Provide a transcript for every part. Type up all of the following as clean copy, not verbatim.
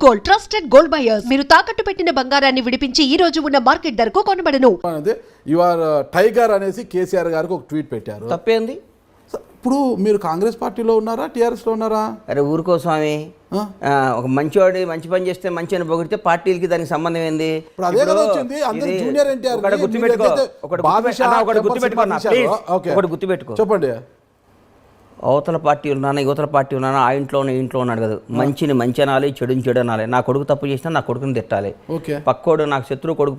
Gold, trusted gold buyers. మీరు తాకట్టు పెట్టిన బంగారాన్ని విడిపించి ఈ రోజు ఉన్న మార్కెట్ ధరకు కొనబడను. యు ఆర్ టైగర్ అనేసి కేసీఆర్ గారికి ఒక ట్వీట్ పెట్టారు. తప్పేంది? ఇప్పుడు మీరు కాంగ్రెస్ పార్టీలో ఉన్నారా, టీఆర్ఎస్ లో ఉన్నారా? అరే ఊరుకో స్వామి, ఒక మంచివాడు మంచి పని చేస్తే మంచి అని పొగిడితే పార్టీలకి దానికి సంబంధం ఏంది? గుర్తుపెట్టుకో, చెప్పండి. అవతల పార్టీ ఉన్నానా యువతల పార్టీ ఉన్నానా, ఆ ఇంట్లోనే ఇంట్లో ఉన్నాడు కదా. మంచిని మంచి అనాలి, చెడుని చెడు అనాలి. నా కొడుకు తప్పు చేసినా నా కొడుకుని తిట్టాలి. పక్కోడు నాకు శత్రువు కొడుకు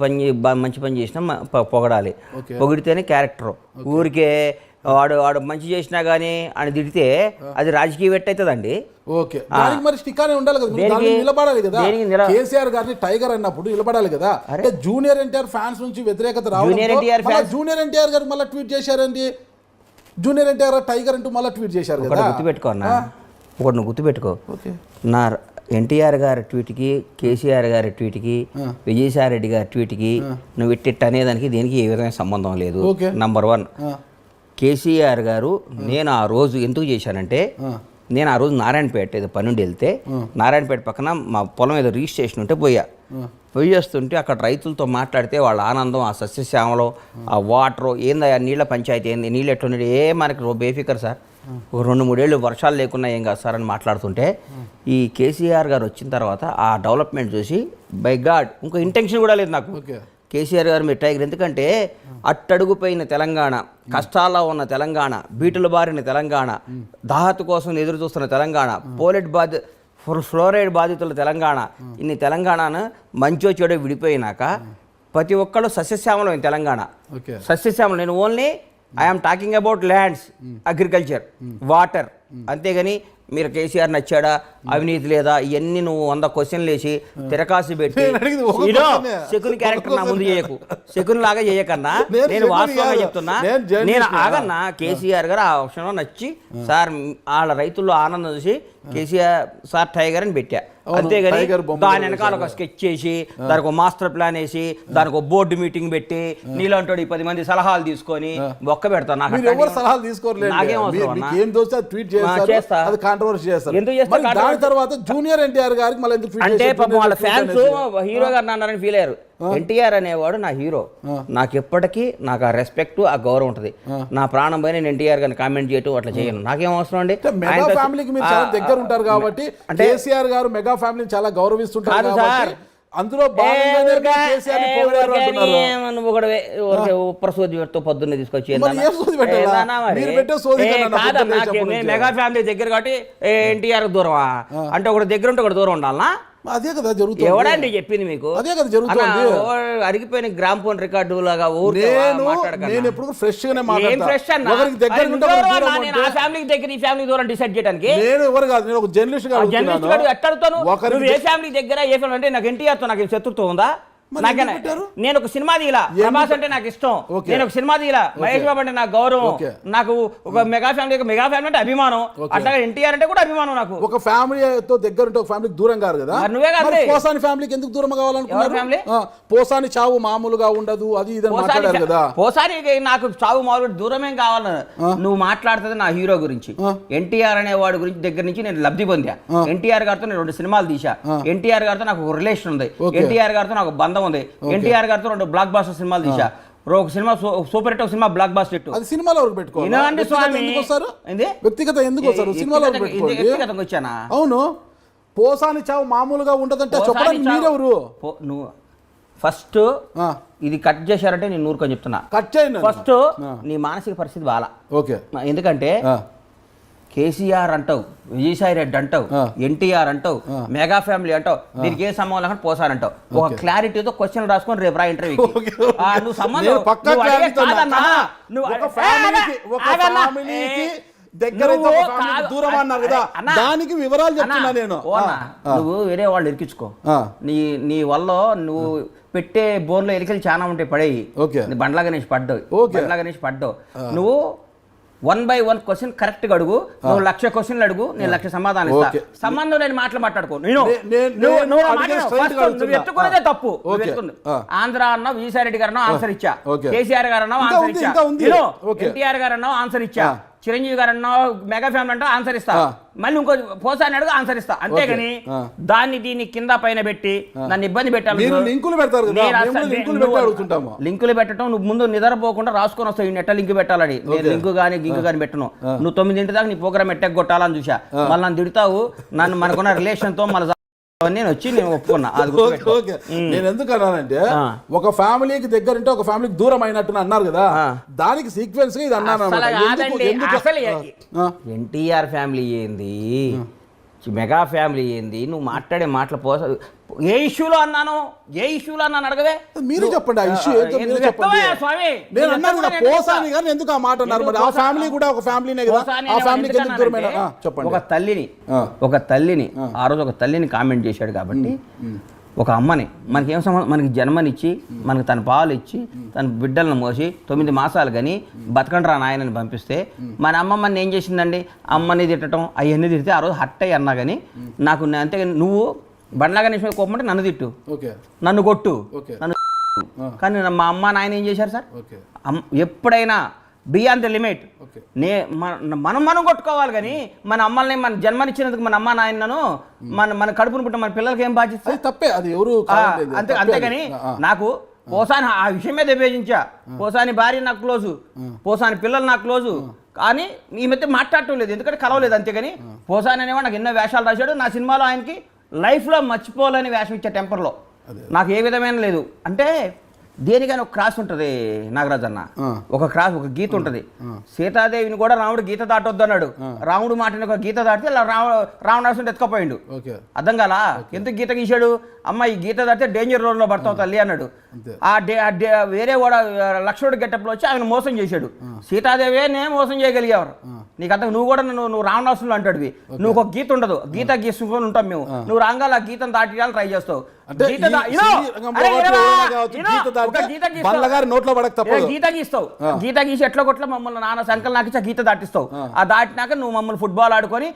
మంచి పని చేసినా పొగడాలి. పొగిడితేనే క్యారెక్టర్. ఊరికే వాడు మంచి చేసినా కానీ అని తిడితే అది రాజకీయ వెట్ అవుతుందండి. ఓకే, మరి స్టికానే ఉండాలి కదా, నిలబడాలి కదా. కేసీఆర్ గారిని టైగర్ అన్నప్పుడు నిలబడాలి కదా. అంటే జూనియర్ ఎన్టీఆర్ ఫ్యాన్స్ నుంచి వ్యతిరేకత రావడం, జూనియర్ ఎన్టీఆర్ గారు మళ్ళీ ట్వీట్ చేశారండి. జూనియర్ ఎన్టీఆర్ టైగర్ అంటూ మళ్ళీ ట్వీట్ చేశారు కదా. గుర్తుపెట్టుకో అన్న, ఒకటి నువ్వు గుర్తుపెట్టుకో. నా ఎన్టీఆర్ గారి ట్వీట్కి, కేసీఆర్ గారి ట్వీట్కి, విజయసాయి రెడ్డి గారి ట్వీట్కి నువ్వు ఇట్టిట్ అనేదానికి దేనికి ఏ విధమైన సంబంధం లేదు. నంబర్ 1, కేసీఆర్ గారు నేను ఆ రోజు ఎందుకు చేశానంటే, నేను ఆ రోజు నారాయణపేట ఏదో పని నుండి వెళ్తే నారాయణపేట పక్కన మా పొలం ఏదో రిజిస్ట్రేషన్ ఉంటే పోయి వస్తుంటే అక్కడ రైతులతో మాట్లాడితే వాళ్ళ ఆనందం, ఆ సస్యశ్యామలో, ఆ వాటర్ ఏందా, నీళ్ళ పంచాయతీ ఏంది, నీళ్ళు ఎట్లున్నాడు, మనకి బేఫికర్ సార్, ఒక 2-3 ఏళ్ళు వర్షాలు లేకున్నా ఏం కాదు సార్ అని మాట్లాడుతుంటే, ఈ కేసీఆర్ గారు వచ్చిన తర్వాత ఆ డెవలప్మెంట్ చూసి బై గాడ్ ఇంకో ఇంటెన్షన్ కూడా లేదు నాకు. కేసీఆర్ గారు మీరు టైగర్, ఎందుకంటే అట్టడుగుపోయిన తెలంగాణ, కష్టాల్లో ఉన్న తెలంగాణ, బీటులు బారిన తెలంగాణ, దాహత కోసం ఎదురు చూస్తున్న తెలంగాణ, ఫ్లోరైడ్ బాధితుల తెలంగాణ, ఇన్ని తెలంగాణను మంచో చెడో విడిపోయినాక ప్రతి ఒక్కళ్ళు సస్యశ్యామలం తెలంగాణ. సస్యశ్యామలం, నేను only I'm talking about lands, agriculture, water. అంతేగాని మీరు కేసీఆర్ నచ్చాడా, అవినీతి లేదా, ఇవన్నీ నువ్వు 100 క్వశ్చన్లు వేసి తిరకాసి పెట్టి శకుని క్యారెక్టర్ నా ముందు చేయకు, శకుని లాగా చేయకన్నా. నేను వాస్తవంగా చెప్తున్నా, నేను ఆగన్నా. కేసీఆర్ గారు ఆ ఆప్షన్లో నచ్చి సార్ వాళ్ళ రైతుల్లో ఆనందం చూసి కేసీఆర్ సార్ టైగర్ అని పెట్టా. అంతేగాని దాని వెనకాల ఒక స్కెచ్ చేసి దానికి ఒక మాస్టర్ ప్లాన్ వేసి దానికి ఒక బోర్డు మీటింగ్ పెట్టి నీలాంటి 10 మంది సలహాలు తీసుకొని బొక్క పెడతాను. సలహాలు తీసుకోలేదు, జూనియర్ ఎన్టీఆర్ గారికి అంటే పాపం వాళ్ళ ఫ్యాన్స్ హీరో గారు అన్నారని ఫీల్ అయ్యారు. ఎన్టీఆర్ అనేవాడు నా హీరో, నాకు ఎప్పటికీ నాకు ఆ రెస్పెక్ట్, ఆ గౌరవం ఉంటుంది. నా ప్రాణం పైన నేను ఎన్టీఆర్ గారిని కామెంట్ చేయటం అట్లా చేయను, నాకేం అవసరం అండి. మెగా ఫ్యామిలీకి మీరు చాలా దగ్గర ఉంటారు కాబట్టి, కేసీఆర్ గారు మెగా ఫ్యామిలీని చాలా గౌరవిస్తుంటారు కాబట్టి అందులో ప్రసోదితో పొద్దున్నే తీసుకొచ్చి మెగా ఫ్యామిలీ దగ్గర కాబట్టి ఎన్టీఆర్ దూరమా అంటే ఒకటి దగ్గర ఉంటే ఒకటి దూరం ఉండాలనా? అదే కదా జరుగుతుంది. ఎవడండి చెప్పింది మీకు? అదే కదా జరుగుతుంది. అరిగిపోయిన గ్రామ్ ఫోన్ రికార్డు లాగా నేను ఎప్పుడు ఫ్రెష్ గానే ఫ్యామిలీకి దగ్గర ఈ ఫ్యామిలీ దూరం డిసైడ్ చేయడానికి నేను ఎవరు కాదు, నేను ఒక జర్నలిస్ట్ గా ఎట్టాడుతాను. ఏ ఫ్యామిలీ దగ్గర ఏ ఫ్యామిలీ అంటే నాకు ఎన్టీఆర్ తో నాకు శత్రుత్వం ఉందా? నేను ఒక సినిమా తీయలా, ప్రభాస్ అంటే నాకు ఇష్టం, నేను ఒక సినిమా తీయలా, మహేష్ బాబు అంటే నాకు గౌరవం, నాకు ఒక మెగా ఫ్యామిలీ అంటే అభిమానం, అట్లాగే ఎన్టీఆర్ అంటే కూడా అభిమానం. నాకు ఒక ఫ్యామిలీతో దగ్గర ఉంటే ఒక ఫ్యామిలీకి దూరం కాదు కదా. నువ్వే కాదు, పోసాని ఫ్యామిలీకి ఎందుకు దూరం కావాలనుకున్నారు? పోసాని చావు మామూలుగా ఉండదు అది ఇది మాట్లాడారు కదా. పోసాని నాకు చావు మామూలు దూరమేం కావాలి. నువ్వు మాట్లాడుతుంది నా హీరో గురించి, ఎన్టీఆర్ అనే వాడి గురించి దగ్గర నుంచి నేను లబ్ధి పొందా. ఎన్టీఆర్ గారితో నేను 2 సినిమాలు తీసా, ఎన్టీఆర్ గారితో నాకు ఒక రిలేషన్ ఉంది, ఎన్టీఆర్ గారితో నాకు బంధం ఉంది, ఎన్టీఆర్ గారితో 2 బ్లాక్ బాస్టర్ సినిమాలు తీసా, ఒక సినిమా సూపర్ హిట్, ఒక సినిమా బ్లాక్ బాస్టర్ హిట్. అది సినిమాలో పెట్టుకోవాలి. వ్యక్తిగత ఎందుకు వస్తారు? సినిమాలో వ్యక్తిగతంగా వచ్చానా? అవును, పోసాని చావు మామూలుగా ఉండదంటే చెప్పడానికి మీరెవరు? నువ్వు ఫస్ట్ ఇది కట్ చేశారంటే నేను నూరుకొని చెప్తున్నా, కట్ చేయండి. ఫస్ట్ నీ మానసిక పరిస్థితి బాలా. ఓకే, ఎందుకంటే కేసీఆర్ అంటావు, విజయసాయి రెడ్డి అంటావు, ఎన్టీఆర్ అంటావు, మెగా ఫ్యామిలీ అంటావు, దీనికి ఏ సంబంధం లేకుండా పోసానంటావు. ఒక క్లారిటీతో క్వశ్చన్ రాసుకొని రేపు రా ఇంటర్వ్యూ. నువ్వు సంబంధం దానికి వివరాలు చెప్తున్నా నేను. నువ్వు వేరే వాళ్ళు ఇరికించుకో, నీ వల్ల నువ్వు పెట్టే బోన్లో ఎలికలు చాలా ఉంటాయి, పడేయి. బండ్లా గణేష్ పడ్డావు. నువ్వు 1 by 1 క్వశ్చన్ కరెక్ట్ గా అడుగు. నువ్వు 1,00,000 క్వశ్చన్లు అడుగు, నేను 1,00,000 సమాధానం ఇస్తా. సంబంధం లేని మాట్లాడుకో. నువ్వు ఎత్తుకునేదే తప్పు. ఆంధ్ర అన్నావు, విజయసాయి రెడ్డి గారు అన్నావు, ఆన్సర్ ఇచ్చా. కేసీఆర్ గారు అన్నావు, ఆన్సర్ ఇచ్చా. ఎన్టీఆర్ గారు అన్నావు, ఆన్సర్ ఇచ్చా. చిరంజీవి గారు అన్నా మెగా ఫ్యామిలీ అంటే ఆన్సర్ ఇస్తా, మళ్ళీ ఇంకో పోసాని అడుగు ఆన్సర్ ఇస్తా, అంతేగాని దాన్ని దీన్ని కింద పైన పెట్టి నన్ను ఇబ్బంది పెట్టాలి. లింకులు పెట్టడం నువ్వు ముందు నిద్రపోకుండా రాసుకొని వస్తావు, నెట్ట లింక్ పెట్టాలని. నేను లింకు కానీ గింకు కానీ పెట్టను. నువ్వు 9 దాకా నీ ప్రోగ్రామ్ ఎట్టగొట్టాలని చూసా, మళ్ళీ నన్ను తిడతావు, నన్ను మనకున్న రిలేషన్ తో మళ్ళీ నేను వచ్చి నేను ఒప్పుకున్నా. నేను ఎందుకు అన్నానంటే ఒక ఫ్యామిలీకి దగ్గరంటే ఒక ఫ్యామిలీకి దూరం అయినట్టు అన్నారు కదా, దానికి సీక్వెన్స్ గా ఇది అన్నాను. ఎన్టీఆర్ ఫ్యామిలీ ఏంది, మెగా ఫ్యామిలీ ఏంది, నువ్వు మాట్లాడే మాటలు ఏ ఇష్యూలో అన్నాను, ఏ ఇష్యూలో అన్నాను అడగవే. మీరు చెప్పండి ఆ ఇష్యూ స్వామి. నేను అన్నాను కదా పోసాని గాని ఎందుకు ఆ మాట అన్నారు, మరి ఆ ఫ్యామిలీ కూడా ఒక ఫ్యామిలీనే కదా, ఆ ఫ్యామిలీకి ఎందుకు దూరమైన చెప్పండి. ఒక తల్లిని ఆ రోజు ఒక తల్లిని కామెంట్ చేశాడు కాబట్టి, ఒక అమ్మని మనకేం సంబంధం, మనకి జన్మనిచ్చి మనకి తన పాలు ఇచ్చి తన బిడ్డలను మోసి 9 మాసాలు కానీ బతకండి రా నాయనని పంపిస్తే మన అమ్మమ్మని ఏం చేసిందండి, అమ్మని తిట్టడం అవన్నీ తిడితే ఆ రోజు హట్ అయ్యి అన్నా కానీ నాకు అంతేగాని నువ్వు బండ్లాగా నిమిషం కోపమంటే నన్ను తిట్టు, నన్ను కొట్టు, నన్ను కానీ మా అమ్మ నాయన ఏం చేశారు సార్, ఎప్పుడైనా బియాండ్ ద లిమిట్ మనం కొట్టుకోవాలి కానీ మన అమ్మల్ని మన జన్మనిచ్చినందుకు మన అమ్మ నాయనను మన కడుపును పుట్టిన మన పిల్లలకి ఏం బాధ్యత, తప్పే అది ఎవరు అంతేగాని నాకు పోసాని ఆ విషయం మీద విభేజించా, పోసాని భార్య నాకు క్లోజు, పోసాని పిల్లలు నాకు క్లోజు, కానీ ఈ మధ్య మాట్లాడటం లేదు ఎందుకంటే కలవలేదు. అంతేగాని పోసాని అనేవాడు నాకు ఎన్నో వేషాలు రాశాడు, నా సినిమాలో ఆయనకి లైఫ్లో మర్చిపోలేని వేషం ఇచ్చే టెంపర్లో నాకు ఏ విధమైన లేదు. అంటే దేనికైనా ఒక క్రాస్ ఉంటుంది నాగరాజ్ అన్న, ఒక క్రాస్ ఒక గీత ఉంటుంది. సీతాదేవిని కూడా రాముడు గీత దాటొద్దు అన్నాడు, రాముడు మాటని ఒక గీత దాటితే రావణాసుని ఎత్తుకపోయిండు. అర్థం కాలా ఎందుకు గీత గీశాడు, అమ్మ ఈ గీత దాటితే డేంజర్ రోడ్లో పడతావు తల్లి అన్నాడు. వేరే కూడా లక్ష్మణుడు గెటప్లో వచ్చి ఆయన మోసం చేశాడు, సీతాదేవే నేను మోసం చేయగలిగేవారు. నీకు అర్థం, నువ్వు కూడా నువ్వు రావణాసులు అంటాడువి, నువ్వు ఒక గీత ఉండదు, గీత గీసుకొని ఉంటాం మేము, నువ్వు రాగాలి ఆ గీతను దాటియాలని ట్రై చేస్తావు. గీత గీస్తావు, గీత గీసి ఎట్లా కొట్లా మమ్మల్ని నాన్న సంకల్ నాకు ఇచ్చి గీత దాటిస్తావు. ఆ దాటినాక నువ్వు మమ్మల్ని ఫుట్బాల్ ఆడుకొని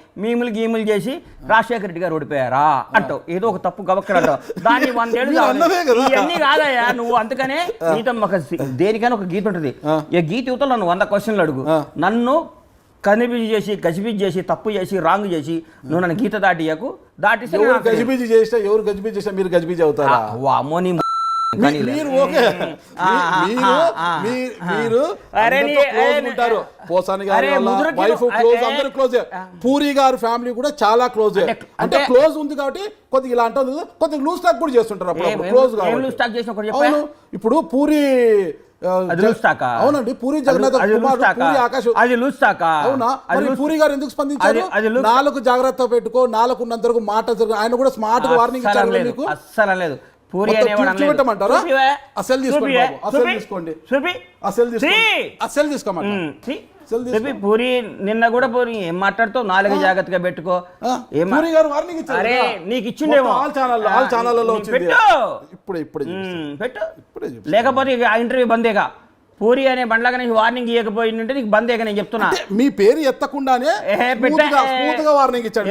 గీములు చేసి రాజశేఖర రెడ్డి గారు ఓడిపోయారా అంటావు, ఏదో ఒక తప్పు గవక్కడ అంటావు. దాన్ని 100 ఏళ్ళు ఇవన్నీ కాదయ్యా నువ్వు. అందుకనే గీత ఒక దేనికైనా ఒక గీత ఉంటుంది. ఈ గీత యువతలో నన్ను 100 క్వశ్చన్లు అడుగు, నన్ను కనిపిజి చేసి గజిబిజి చేసి తప్పు చేసి రాంగ్ చేసి నువ్వు నన్ను గీత దాటియకు, దాటిస్తే గజిబిజి చేసినా ఎవరు గజిబిజి చేసినా మీరు గజిబిజి అవుతారా? అమ్మోని పూరి గారు ఫ్యామిలీ కూడా చాలా క్లోజ్, అంటే క్లోజ్ ఉంది కాబట్టి కొద్దిగా ఇలా అంటుంది, కొద్దిగా లూజ్ టాక్ కూడా చేస్తుంటారు అప్పుడు క్లోజ్ కాబట్టి. ఇప్పుడు పూరి అవునండి, పూరి జగన్నాథ్ పూరి ఆకాశ్ అవునా, మరి పూరి గారు ఎందుకు స్పందించారు? 4 జాగ్రత్త పెట్టుకో, 4 ఉన్నంత వరకు మాట, ఆయన కూడా స్మార్ట్ గా వార్నింగ్ ఇచ్చారు మీకు. అస్సలు లేదు పూరి చూపెట్టమంటారా? అసలు తీసుకోండి బాబు, అసలు తీసుకోండి, అసలు తీసుకోమంటారు. పూరి నిన్న కూడా పూరి ఏం మాట్లాడుతావు, 4 జాగ్రత్తగా పెట్టుకో. అరే నీకు ఇచ్చిండేమో పెట్టు, లేకపోతే ఆ ఇంటర్వ్యూ బందేగా. పూరి అనే బండ్లాగా నీకు వార్నింగ్ ఇవ్వకపోయిందంటే నీకు బందేగా నేను చెప్తున్నా. మీ పేరు ఎత్తకుండానే వార్నింగ్ ఇచ్చాడు,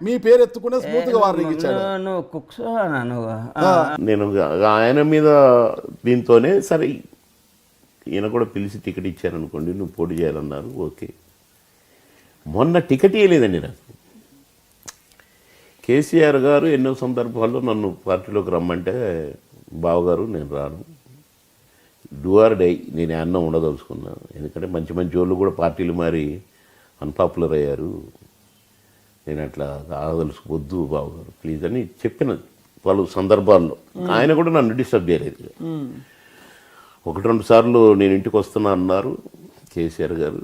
మీ పేరు ఎత్తుకుంటే స్మూత్ గా వార్నింగ్ ఇచ్చాడు. నేను ఆయన మీద దీంతోనే సరే ఈయన కూడా పిలిచి టికెట్ ఇచ్చారనుకోండి, నువ్వు పోటీ చేయాలన్నారు, ఓకే. మొన్న టికెట్ ఇవ్వలేదండి నాకు. కేసీఆర్ గారు ఎన్నో సందర్భాల్లో నన్ను పార్టీలోకి రమ్మంటే, బావగారు నేను రాను, డూ ఆర్ డై, నేను అన్నం ఉండదలుచుకున్నా, ఎందుకంటే మంచి మంచి వాళ్ళు కూడా పార్టీలు మారి అన్పాపులర్ అయ్యారు, నేను అట్లా ఆగదలుచుకోవద్దు బావగారు ప్లీజ్ అని చెప్పిన పలు సందర్భాల్లో. ఆయన కూడా నన్ను డిస్టర్బ్ చేయలేదు. 1-2 సార్లు నేను ఇంటికి వస్తున్నా అన్నారు కేసీఆర్ గారు,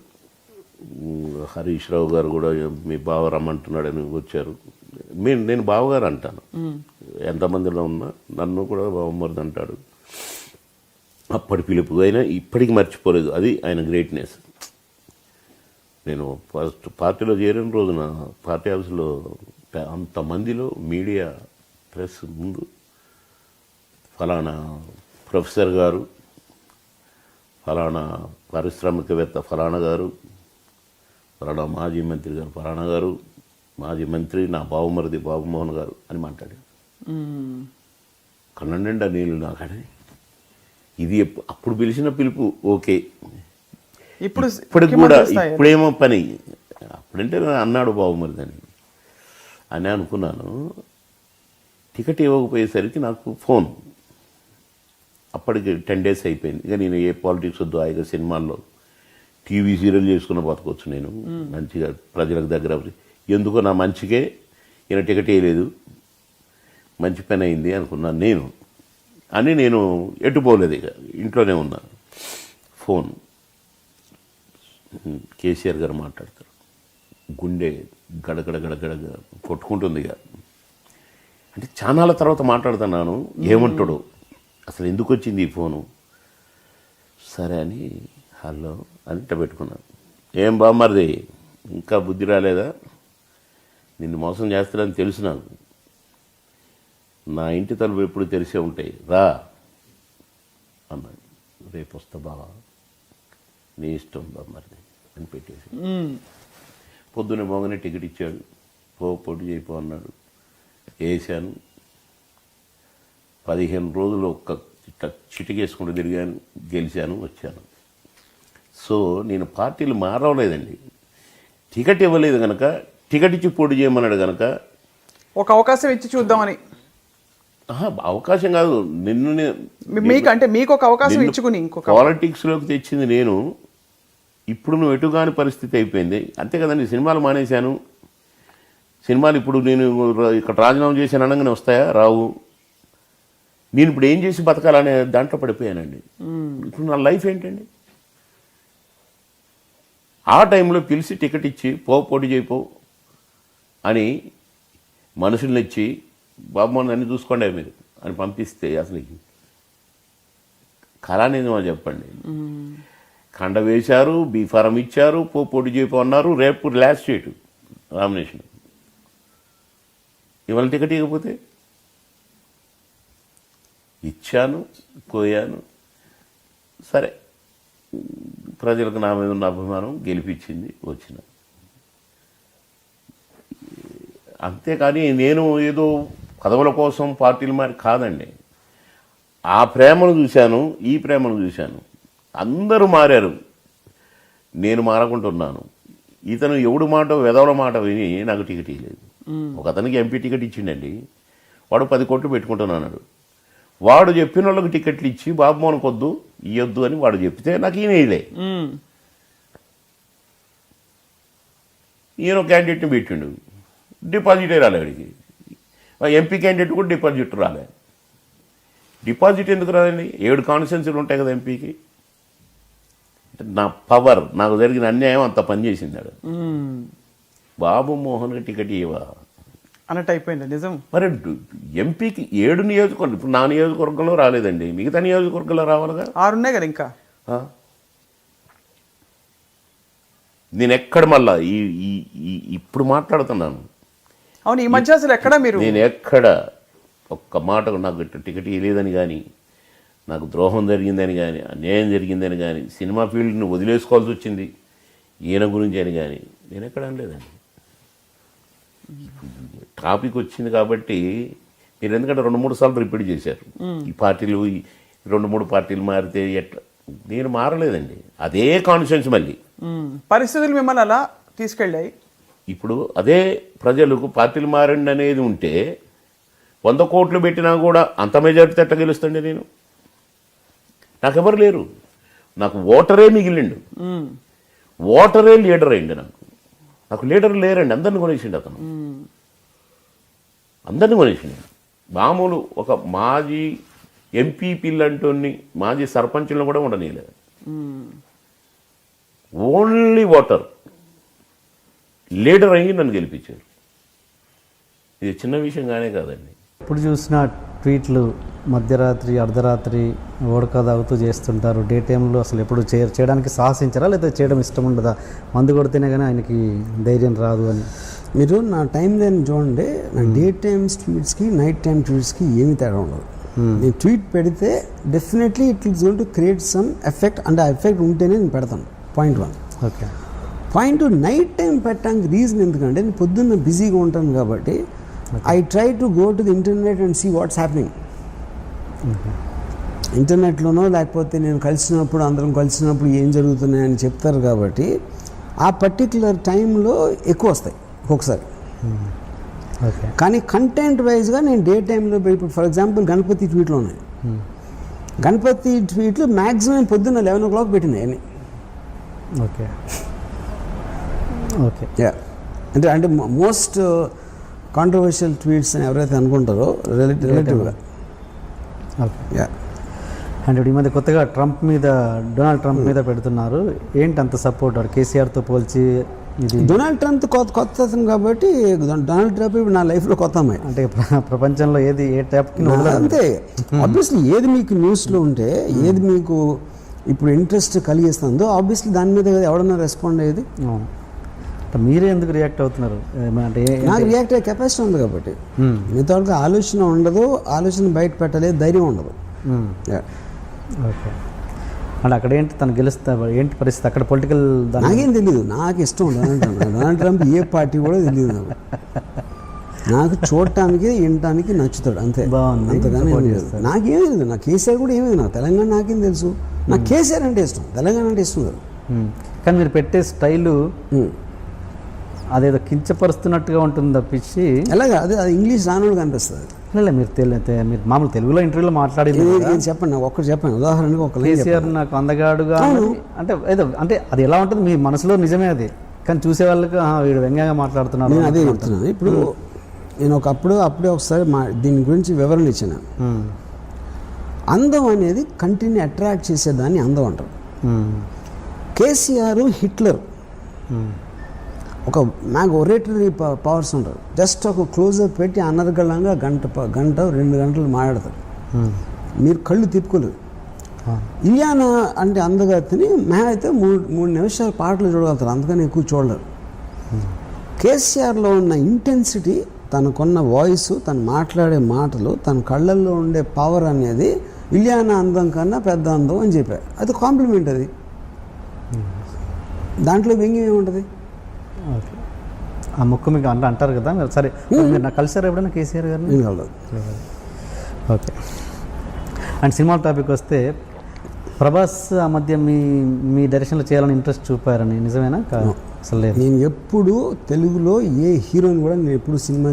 హరీష్ రావు గారు కూడా మీ బావ రమ్మంటున్నాడని వచ్చారు. నేను బావగారు అంటాను, ఎంతమందిలో ఉన్నా నన్ను కూడా బావమరిది అంటాడు. అప్పటి పిలుపు అయినా ఇప్పటికి మర్చిపోలేదు, అది ఆయన గ్రేట్నెస్. నేను ఫస్ట్ పార్టీలో చేరిన రోజున పార్టీ హౌస్లో అంతమందిలో మీడియా ప్రెస్ ముందు ఫలానా ప్రొఫెసర్ గారు, ఫలానా పారిశ్రామికవేత్త ఫలానా గారు, ఫలానా మాజీ మంత్రి గారు ఫలానా గారు, మాజీ మంత్రి నా బాబుమరిది బాబుమోహన్ గారు అని మాట్లాడారు. కన్నండా నీళ్ళు నాకనే ఇది అప్పుడు పిలిచిన పిలుపు ఓకే. ఇప్పటికి కూడా ఇప్పుడేమో పని, అప్పుడంటే అన్నాడు బాబుమరిదని అని అనుకున్నాను. టికెట్ ఇవ్వకపోయేసరికి నాకు ఫోన్, అప్పటికి 10 days అయిపోయింది. ఇక నేను ఏ పాలిటిక్స్ వద్దు, హాయిగా సినిమాల్లో టీవీ సీరియల్ చేసుకున్న బతకొచ్చు నేను మంచిగా ప్రజలకు దగ్గర. ఎందుకో నా మంచికే ఈయన టికెట్ వేయలేదు, మంచి పని అయింది అనుకున్నాను నేను ఎట్టుపోలేదు, ఇక ఇంట్లోనే ఉన్నా. ఫోన్ కేసీఆర్ గారు మాట్లాడతారు, గుండె గడగడ గడగడ కొట్టుకుంటుంది. ఇక అంటే చానాల తర్వాత మాట్లాడుతున్నాను, ఏమంటాడు అసలు ఎందుకు వచ్చింది ఈ ఫోను. సరే అని హలో అని పెట్టుకున్నాను. ఏం బామ్మరిది ఇంకా బుద్ధి రాలేదా, నిన్ను మోసం చేస్తాడని తెలుసు నాకు, నా ఇంటి తలుపు ఎప్పుడు తెరిసే ఉంటాయి, రా అన్నాడు. రేపు వస్తా బావా, నీ ఇష్టం బామ్మరిది అని పెట్టేసి పొద్దున్నే మోగనే టికెట్ ఇచ్చాడు. పోటీ చేయిపో అన్నాడు, వేసాను. 15 రోజులు ఒక్క చిటికేసుకుంటూ తిరిగాను, గెలిచాను, వచ్చాను. సో నేను పార్టీలు మారవలేదండి. టికెట్ ఇవ్వలేదు కనుక, టికెట్ ఇచ్చి పోటీ చేయమన్నాడు కనుక ఒక అవకాశం ఇచ్చి చూద్దామని. అవకాశం కాదు, మీకు ఒక అవకాశం ఇచ్చుకుని ఇంకొక పాలిటిక్స్లోకి తెచ్చింది నేను. ఇప్పుడు నువ్వు ఎటుగాని పరిస్థితి అయిపోయింది, అంతే కదండి. సినిమాలు మానేశాను, సినిమాలు ఇప్పుడు నేను ఇక్కడ రాజీనామా చేశాను అనగానే వస్తాయా, రావు. నేను ఇప్పుడు ఏం చేసి బతకాలనే దాంట్లో పడిపోయానండి. ఇప్పుడు నా లైఫ్ ఏంటండి. ఆ టైంలో పిలిచి టికెట్ ఇచ్చి పోటీ చేయిపో అని మనుషుల్ని ఇచ్చి, బాబు అన్ని చూసుకోండి మీరు అని పంపిస్తే అసలు కళ అనేది మనం చెప్పండి. కండ వేశారు, బీఫారం ఇచ్చారు, పోటీ చేయిపో అన్నారు. రేపు లాస్ట్ డేట్ నామినేషన్. ఇవాళ టికెట్ ఇవ్వకపోతే ఇచ్చాను, పోయాను. సరే, ప్రజలకు నా మీద ఉన్న అభిమానం గెలిపించింది, వచ్చిన. అంతేకాని నేను ఏదో పదవుల కోసం పార్టీలు మారి కాదండి. ఆ ప్రేమను చూశాను, ఈ ప్రేమను చూశాను. అందరూ మారారు, నేను మారకుంటున్నాను. ఇతను ఎవడు మాట వెదవల మాట విని నాకు టికెట్ ఇవ్వలేదు. ఒక అతనికి ఎంపీ టికెట్ ఇచ్చిండండి, వాడు 10 కోట్లు పెట్టుకుంటున్నాడు. వాడు చెప్పిన వాళ్ళకి టికెట్లు ఇచ్చి బాబుమోహన్కి వద్దు ఇవ్వద్దు అని వాడు చెప్తే నాకు ఈయన వేయలే. ఈయన క్యాండిడేట్ని పెట్టిండు, డిపాజిటే రాలే వాడికి. ఎంపీ క్యాండిడేట్ కూడా డిపాజిట్ రాలే. డిపాజిట్ ఎందుకు రాదండి? 7 కాన్స్టిట్యున్సీలు ఉంటాయి కదా ఎంపీకి. నా పవర్, నాకు జరిగిన అన్యాయం అంత పనిచేసిందాడు. బాబుమోహన్కి టికెట్ ఇవ్వా అన్నట్టు అయిపోయింది. నిజం. మరి ఎంపీకి 7 నియోజకవర్గం, ఇప్పుడు నా నియోజకవర్గంలో రాలేదండి, మిగతా నియోజకవర్గంలో రావాలిగా. 6 ఉన్నాయి కదా ఇంకా. నేను ఎక్కడ మళ్ళా ఇప్పుడు మాట్లాడుతున్నాను. అవును, ఈ మధ్య అసలు ఎక్కడ మీరు, నేను ఎక్కడ ఒక్క మాట నాకు టికెట్ ఇవ్వలేదని కానీ, నాకు ద్రోహం జరిగిందని కానీ, అన్యాయం జరిగిందని కానీ, సినిమా ఫీల్డ్ని వదిలేసుకోవాల్సి వచ్చింది ఈయన గురించి అని కానీ నేను ఎక్కడ అనలేదండి. టాపిక్ వచ్చింది కాబట్టి మీరు ఎందుకంటే 2-3 సార్లు రిపీట్ చేశారు. ఈ పార్టీలు 2-3 పార్టీలు మారితే ఎట్లా, నేను మారలేదండి. అదే కాన్స్టిట్యున్సీ మళ్ళీ పరిస్థితులు మిమ్మల్ని అలా తీసుకెళ్ళాయి. ఇప్పుడు అదే ప్రజలకు పార్టీలు మారండి అనేది ఉంటే 100 కోట్లు పెట్టినా కూడా అంత మెజారిటీ ఎట్లా గెలుస్తుండే నేను? నాకెవరు లేరు, నాకు ఓటరే మిగిలిండు. ఓటరే లీడర్ అయింది. నాకు లీడర్ లేరండి, అందరిని కొనేసిండు అతను, అందరిని కొనేసిండు. మామూలు ఒక మాజీ ఎంపీ పిల్లంటోని, మాజీ సర్పంచులను కూడా ఉండనీయలేదు. ఓన్లీ ఓటర్ లీడర్ అయ్యి నన్ను గెలిపించారు. ఇది చిన్న విషయంగానే కాదండి. ఇప్పుడు చూసిన ట్వీట్లు మధ్యరాత్రి అర్ధరాత్రి ఓడక తాగుతూ చేస్తుంటారు. డే టైంలో అసలు ఎప్పుడు చేయడానికి సాహసించరా, లేదా చేయడం ఇష్టం ఉండదా? మందు కొడితేనే కానీ ఆయనకి ధైర్యం రాదు అని. మీరు నా టైం లైన్ చూడండి, నా డే టైమ్స్ ట్వీట్స్కి నైట్ టైం ట్వీట్స్కి ఏమి తేడా ఉండదు. నేను ట్వీట్ పెడితే definitely it is going to create some effect, and ఆ ఎఫెక్ట్ ఉంటేనే నేను పెడతాను. Point 1. Okay. Point 2, night time పెట్టడానికి రీజన్ ఎందుకంటే నేను పొద్దున్న బిజీగా ఉంటాను కాబట్టి I try to go to the internet and see what's happening. ఇంటర్నెట్లోనో లేకపోతే నేను కలిసినప్పుడు అందరం కలిసినప్పుడు ఏం జరుగుతున్నాయని చెప్తారు కాబట్టి ఆ పర్టికులర్ టైంలో ఎక్కువ వస్తాయి ఒక్కొక్కసారి. ఓకే. కానీ కంటెంట్ వైజ్గా నేను డే టైంలో ఇప్పుడు ఫర్ ఎగ్జాంపుల్ గణపతి ట్వీట్లు ఉన్నాయి. గణపతి ట్వీట్లు మ్యాక్సిమం పొద్దున్న 11 o'clock పెట్టినాయి అన్ని. ఓకే ఓకే యా అంటే మోస్ట్ కాంట్రవర్షియల్ ట్వీట్స్ అని ఎవరైతే అనుకుంటారో రిలేటివ్గా. ఓకే. యా అండ్ ఇప్పుడు ఈ మధ్య కొత్తగా డొనాల్డ్ ట్రంప్ మీద పెడుతున్నారు. ఏంటి అంత సపోర్ట్ కేసీఆర్తో పోల్చి? ఇది డొనాల్డ్ ట్రంప్ కొత్త అతను కాబట్టి డొనాల్డ్ ట్రంప్ ఇప్పుడు నా లైఫ్లో కొత్త అమ్మాయి. అంటే ప్రపంచంలో ఏది ఏ ట్యాప్కి అంతే. ఆబ్వియస్లీ ఏది మీకు న్యూస్లో ఉంటే ఏది మీకు ఇప్పుడు ఇంట్రెస్ట్ కలిగిస్తుందో ఆబ్వియస్లీ దాని మీద ఎవడన్నా రెస్పాండ్ అయ్యేది. మీరే ఎందుకు రియాక్ట్ అవుతున్నారు? అంటే నాకు రియాక్ట్ అయ్యే కెపాసిటీ ఉంది కాబట్టి. మిగతా వాళ్ళకి ఆలోచన ఉండదు, ఆలోచన బయట పెట్టలేదు, ధైర్యం ఉండదు. ఓకే. అంటే అక్కడ ఏంటి తను గెలుస్తా ఏంటి పరిస్థితి అక్కడ పొలిటికల్? నాకేం తెలియదు, నాకు ఇష్టం డొనాల్డ్ ట్రంప్ ఏ పార్టీ కూడా తెలియదు నాకు చూడటానికి వినటానికి నచ్చుతాడు అంతే. బాగుంది. అంతగానే నాకేం తెలియదు. నాకు కేసీఆర్ కూడా ఏమీ నాకు తెలంగాణ నాకేం తెలుసు. నాకు కేసీఆర్ అంటే ఇష్టం, తెలంగాణ అంటే ఇష్టం కదా. కానీ మీరు పెట్టే స్టైలు అదేదో కించపరుస్తున్నట్టుగా ఉంటుంది తప్పించి ఎలాగా అది ఇంగ్లీష్ రానోడు కనిపిస్తుంది. లేదు మీరు మామూలు తెలుగులో ఇంటర్వ్యూలో మాట్లాడింది చెప్పండి, నాకు ఒక్కటి చెప్పండి. ఉదాహరణకు ఒక కేసీఆర్ నాకు అందగాడుగా అంటే ఏదో అంటే అది ఎలా ఉంటుంది మీ మనసులో నిజమే అది, కానీ చూసే వాళ్ళకి వీడు వ్యంగ్యంగా మాట్లాడుతున్నాడు. నేను అదే చెప్తున్నాను. ఇప్పుడు నేను అప్పుడే ఒకసారి దీని గురించి వివరణ ఇచ్చాను. అందం అనేది కంటిని అట్రాక్ట్ చేసేదాన్ని అందం అంటారు. కేసీఆర్ హిట్లర్ ఒక మ్యాగ్ ఒరేటరీ పవర్స్ ఉంటారు. జస్ట్ ఒక క్లోజప్ పెట్టి అనర్గళంగా గంట 2 గంటలు మాట్లాడతారు, మీరు కళ్ళు తిప్పుకోలేరు. ఇలియానా అంటే అందగతిని అయితే 3 నిమిషాలు పాటలు చూడగలుగుతారు, అందుకని ఎక్కువ చూడలేరు. కేసీఆర్లో ఉన్న ఇంటెన్సిటీ, తనకున్న వాయిస్, తను మాట్లాడే మాటలు, తన కళ్ళల్లో ఉండే పవర్ అనేది ఇలియానా అందం కన్నా పెద్ద అందం అని చెప్పారు. అది కాంప్లిమెంట్. అది దాంట్లో వ్యంగ్యం ఏముంటుంది? ఓకే. ఆ ముక్కు మీకు అంటారు కదా మీరు. సరే, మీరు నాకు కలిసారు ఎప్పుడైనా కేసీఆర్ గారిని? ఓకే. అండ్ సినిమా టాపిక్ వస్తే ప్రభాస్ ఆ మధ్య మీ డైరెక్షన్లో చేయాలని ఇంట్రెస్ట్ చూపారని నిజమేనా? అసలు లేదు. నేను ఎప్పుడు తెలుగులో ఏ హీరోని కూడా నేను ఎప్పుడు సినిమా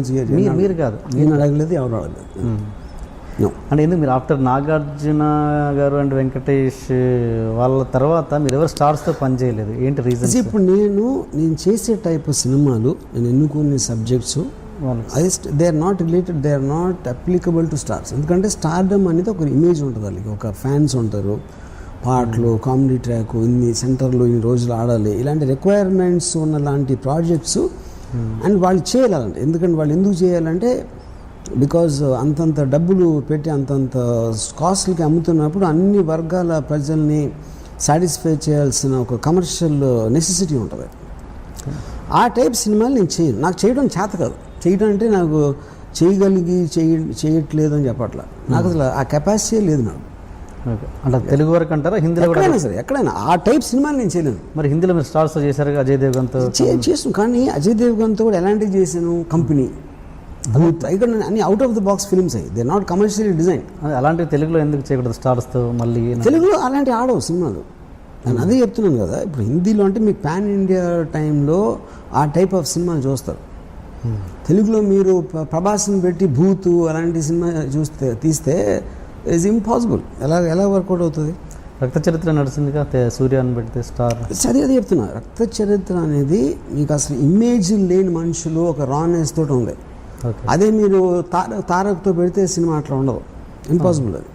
మీరు కాదు, నేను అడగలేదు, ఎవరు అడగలేదు. అంటే ఎందుకు మీరు ఆఫ్టర్ నాగార్జున గారు అండ్ వెంకటేష్ వాళ్ళ తర్వాత మీరు ఎవరు స్టార్స్తో పనిచేయలేదు? ఏంటి రీజన్? ఇప్పుడు నేను చేసే టైప్ సినిమాలు, నేను ఎన్నుకునే సబ్జెక్ట్స్ అది they are not related, they are not applicable to stars. ఎందుకంటే స్టార్డమ్ అనేది ఒక ఇమేజ్ ఉంటుంది, వాళ్ళకి ఒక ఫ్యాన్స్ ఉంటారు, పాటలు, కామెడీ ట్రాక్, ఇన్ని సెంటర్లో ఇన్ని రోజులు ఆడాలి, ఇలాంటి రిక్వైర్మెంట్స్ ఉన్న లాంటి ప్రాజెక్ట్స్ అండ్ వాళ్ళు చేయాలంటే. ఎందుకంటే వాళ్ళు ఎందుకు చేయాలంటే బికాజ్ అంతంత డబ్బులు పెట్టి అంతంత కాస్ట్లకి అమ్ముతున్నప్పుడు అన్ని వర్గాల ప్రజల్ని సాటిస్ఫై చేయాల్సిన ఒక కమర్షియల్ నెసెసిటీ ఉంటుంది. ఆ టైప్ సినిమాలు నేను చేయను, నాకు చేయడం చేత కాదు. చేయడం అంటే నాకు చేయట్లేదు అని చెప్పట్లా, నాకు అసలు ఆ కెపాసిటీ లేదు నాకు. అంటే తెలుగు వరకు అంటారా? హిందీలో కూడా సరే, ఎక్కడైనా ఆ టైప్ సినిమాలు నేను చేయలేను. మరి హిందీలో మీరు స్టార్స్ చేశారు అజయ్ దేవ్గన్తో? చేసాను, కానీ అజయ్ దేవ్గన్తో కూడా ఎలాంటివి చేశాను? కంపెనీ, ఇక్కడ అన్ని out of the box films అయ్యి, దే నాట్ కమర్షియల్ డిజైన్. అలాంటివి తెలుగులో ఎందుకు చేయకూడదు స్టార్స్తో? మళ్ళీ తెలుగులో అలాంటి ఆడవు సినిమాలు. నేను అదే చెప్తున్నాను కదా. ఇప్పుడు హిందీలో అంటే మీకు పాన్ ఇండియా టైంలో ఆ టైప్ ఆఫ్ సినిమాలు చూస్తారు. తెలుగులో మీరు ప్రభాస్ని పెట్టి భూతు అలాంటి సినిమా తీస్తే ఇట్స్ ఇంపాసిబుల్. ఎలా వర్కౌట్ అవుతుంది? రక్త చరిత్ర నడిచిందిగా, సూర్యాన్ని పెడితే స్టార్. అదే చెప్తున్నా, రక్త చరిత్ర అనేది మీకు అసలు ఇమేజ్ లేని మనుషులు ఒక రానెస్ తోటి ఉంది. అదే మీరు తారక్తో పెడితే సినిమా అట్లా ఉండదు, ఇంపాసిబుల్ అది.